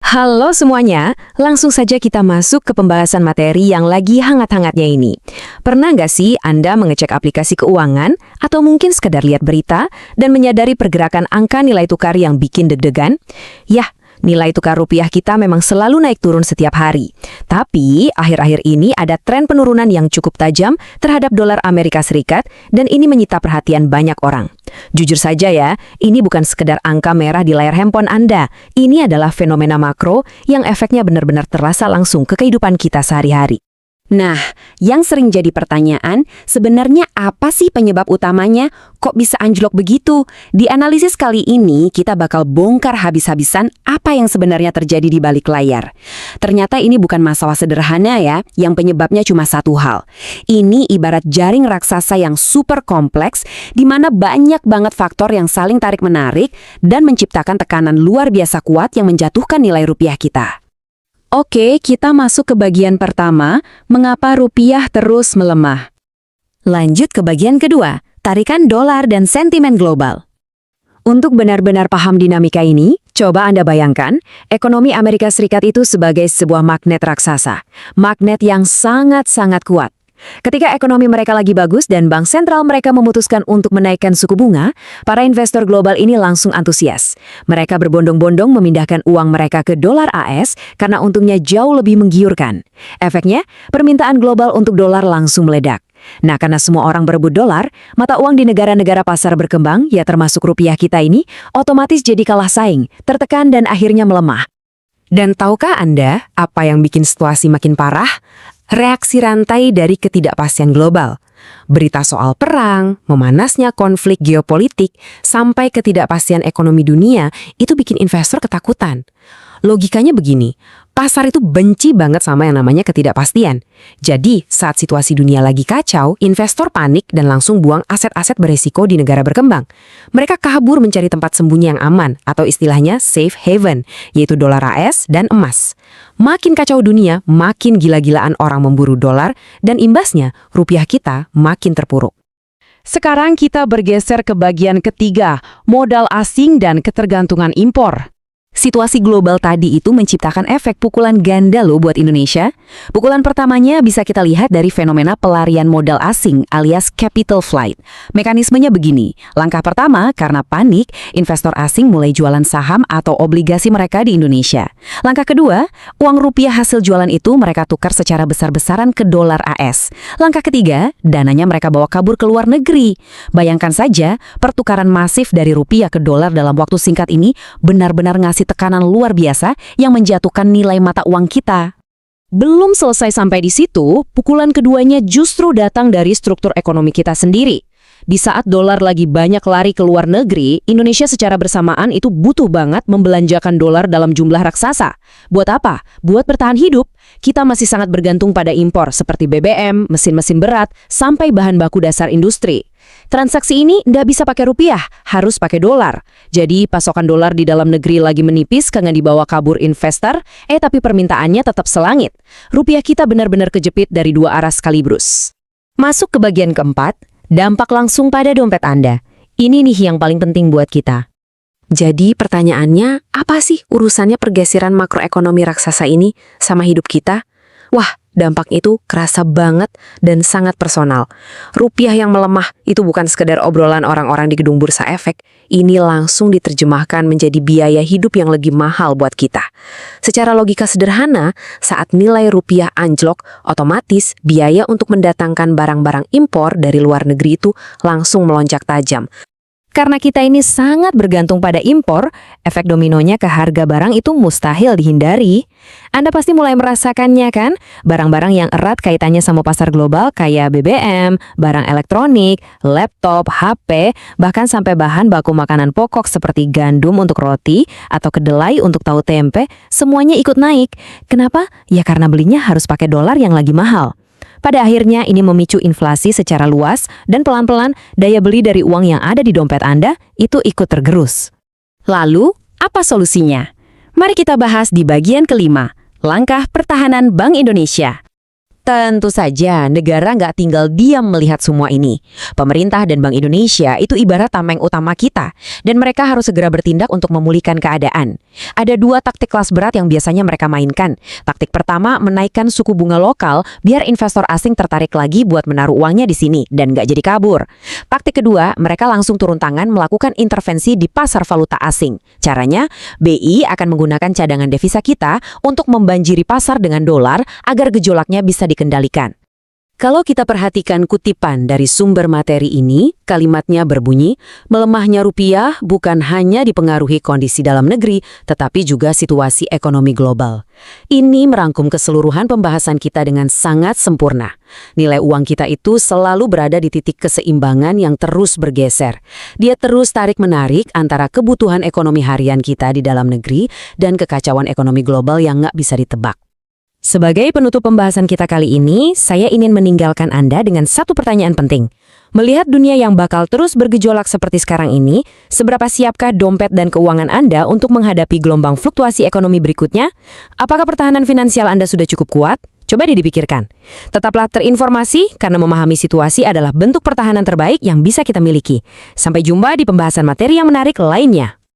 Halo semuanya, langsung saja kita masuk ke pembahasan materi yang lagi hangat-hangatnya ini. Pernah nggak sih Anda mengecek aplikasi keuangan atau mungkin sekedar lihat berita dan menyadari pergerakan angka nilai tukar yang bikin deg-degan? Yah, nilai tukar rupiah kita memang selalu naik turun setiap hari. Tapi, akhir-akhir ini ada tren penurunan yang cukup tajam terhadap dolar Amerika Serikat dan ini menyita perhatian banyak orang. Jujur saja ya, ini bukan sekedar angka merah di layar handphone Anda. Ini adalah fenomena makro yang efeknya benar-benar terasa langsung ke kehidupan kita sehari-hari. Nah, yang sering jadi pertanyaan, sebenarnya apa sih penyebab utamanya? Kok bisa anjlok begitu? Di analisis kali ini, kita bakal bongkar habis-habisan apa yang sebenarnya terjadi di balik layar. Ternyata ini bukan masalah sederhana ya, yang penyebabnya cuma satu hal. Ini ibarat jaring raksasa yang super kompleks, di mana banyak banget faktor yang saling tarik-menarik dan menciptakan tekanan luar biasa kuat yang menjatuhkan nilai rupiah kita. Oke, kita masuk ke bagian pertama, mengapa rupiah terus melemah. Lanjut ke bagian kedua, tarikan dolar dan sentimen global. Untuk benar-benar paham dinamika ini, coba Anda bayangkan, ekonomi Amerika Serikat itu sebagai sebuah magnet raksasa. Magnet yang sangat-sangat kuat. Ketika ekonomi mereka lagi bagus dan bank sentral mereka memutuskan untuk menaikkan suku bunga, para investor global ini langsung antusias. Mereka berbondong-bondong memindahkan uang mereka ke dolar AS karena untungnya jauh lebih menggiurkan. Efeknya, permintaan global untuk dolar langsung meledak. Nah, karena semua orang berebut dolar, mata uang di negara-negara pasar berkembang, ya termasuk rupiah kita ini, otomatis jadi kalah saing, tertekan dan akhirnya melemah. Dan tahukah Anda apa yang bikin situasi makin parah? Reaksi rantai dari ketidakpastian global. Berita soal perang, memanasnya konflik geopolitik, sampai ketidakpastian ekonomi dunia, itu bikin investor ketakutan. Logikanya begini, pasar itu benci banget sama yang namanya ketidakpastian. Jadi, saat situasi dunia lagi kacau, investor panik dan langsung buang aset-aset beresiko di negara berkembang. Mereka kabur mencari tempat sembunyi yang aman, atau istilahnya safe haven, yaitu dolar AS dan emas. Makin kacau dunia, makin gila-gilaan orang memburu dolar, dan imbasnya, rupiah kita makin terpuruk. Sekarang kita bergeser ke bagian ketiga, modal asing dan ketergantungan impor. Situasi global tadi itu menciptakan efek pukulan ganda loh buat Indonesia. Pukulan pertamanya bisa kita lihat dari fenomena pelarian modal asing alias capital flight. Mekanismenya begini, langkah pertama karena panik, investor asing mulai jualan saham atau obligasi mereka di Indonesia. Langkah kedua, uang rupiah hasil jualan itu mereka tukar secara besar-besaran ke dolar AS. Langkah ketiga, dananya mereka bawa kabur ke luar negeri. Bayangkan saja, pertukaran masif dari rupiah ke dolar dalam waktu singkat ini benar-benar ngasih tekanan luar biasa yang menjatuhkan nilai mata uang kita. Belum selesai sampai di situ, pukulan keduanya justru datang dari struktur ekonomi kita sendiri. Di saat dolar lagi banyak lari ke luar negeri, Indonesia secara bersamaan itu butuh banget membelanjakan dolar dalam jumlah raksasa. Buat apa? Buat bertahan hidup. Kita masih sangat bergantung pada impor seperti BBM, mesin-mesin berat, sampai bahan baku dasar industri. Transaksi ini nggak bisa pakai rupiah, harus pakai dolar. Jadi pasokan dolar di dalam negeri lagi menipis karena dibawa kabur investor, tapi permintaannya tetap selangit. Rupiah kita benar-benar kejepit dari dua arah sekaligus. Masuk ke bagian keempat, dampak langsung pada dompet Anda. Ini nih yang paling penting buat kita. Jadi pertanyaannya, apa sih urusannya pergeseran makroekonomi raksasa ini sama hidup kita? Wah, dampak itu kerasa banget dan sangat personal. Rupiah yang melemah itu bukan sekedar obrolan orang-orang di gedung bursa efek. Ini langsung diterjemahkan menjadi biaya hidup yang lebih mahal buat kita. Secara logika sederhana, saat nilai rupiah anjlok, otomatis biaya untuk mendatangkan barang-barang impor dari luar negeri itu langsung melonjak tajam. Karena kita ini sangat bergantung pada impor, efek dominonya ke harga barang itu mustahil dihindari. Anda pasti mulai merasakannya kan? Barang-barang yang erat kaitannya sama pasar global kayak BBM, barang elektronik, laptop, HP, bahkan sampai bahan baku makanan pokok seperti gandum untuk roti atau kedelai untuk tahu tempe, semuanya ikut naik. Kenapa? Ya karena belinya harus pakai dolar yang lagi mahal. Pada akhirnya ini memicu inflasi secara luas dan pelan-pelan daya beli dari uang yang ada di dompet Anda itu ikut tergerus. Lalu, apa solusinya? Mari kita bahas di bagian kelima, langkah pertahanan Bank Indonesia. Tentu saja, negara nggak tinggal diam melihat semua ini. Pemerintah dan Bank Indonesia itu ibarat tameng utama kita, dan mereka harus segera bertindak untuk memulihkan keadaan. Ada 2 taktik kelas berat yang biasanya mereka mainkan. Taktik pertama, menaikkan suku bunga lokal biar investor asing tertarik lagi buat menaruh uangnya di sini dan nggak jadi kabur. Taktik kedua, mereka langsung turun tangan melakukan intervensi di pasar valuta asing. Caranya, BI akan menggunakan cadangan devisa kita untuk membanjiri pasar dengan dolar agar gejolaknya bisa dikendalikan. Kalau kita perhatikan kutipan dari sumber materi ini, kalimatnya berbunyi, melemahnya rupiah bukan hanya dipengaruhi kondisi dalam negeri, tetapi juga situasi ekonomi global. Ini merangkum keseluruhan pembahasan kita dengan sangat sempurna. Nilai uang kita itu selalu berada di titik keseimbangan yang terus bergeser. Dia terus tarik-menarik antara kebutuhan ekonomi harian kita di dalam negeri dan kekacauan ekonomi global yang nggak bisa ditebak. Sebagai penutup pembahasan kita kali ini, saya ingin meninggalkan Anda dengan satu pertanyaan penting. Melihat dunia yang bakal terus bergejolak seperti sekarang ini, seberapa siapkah dompet dan keuangan Anda untuk menghadapi gelombang fluktuasi ekonomi berikutnya? Apakah pertahanan finansial Anda sudah cukup kuat? Coba dipikirkan. Tetaplah terinformasi karena memahami situasi adalah bentuk pertahanan terbaik yang bisa kita miliki. Sampai jumpa di pembahasan materi yang menarik lainnya.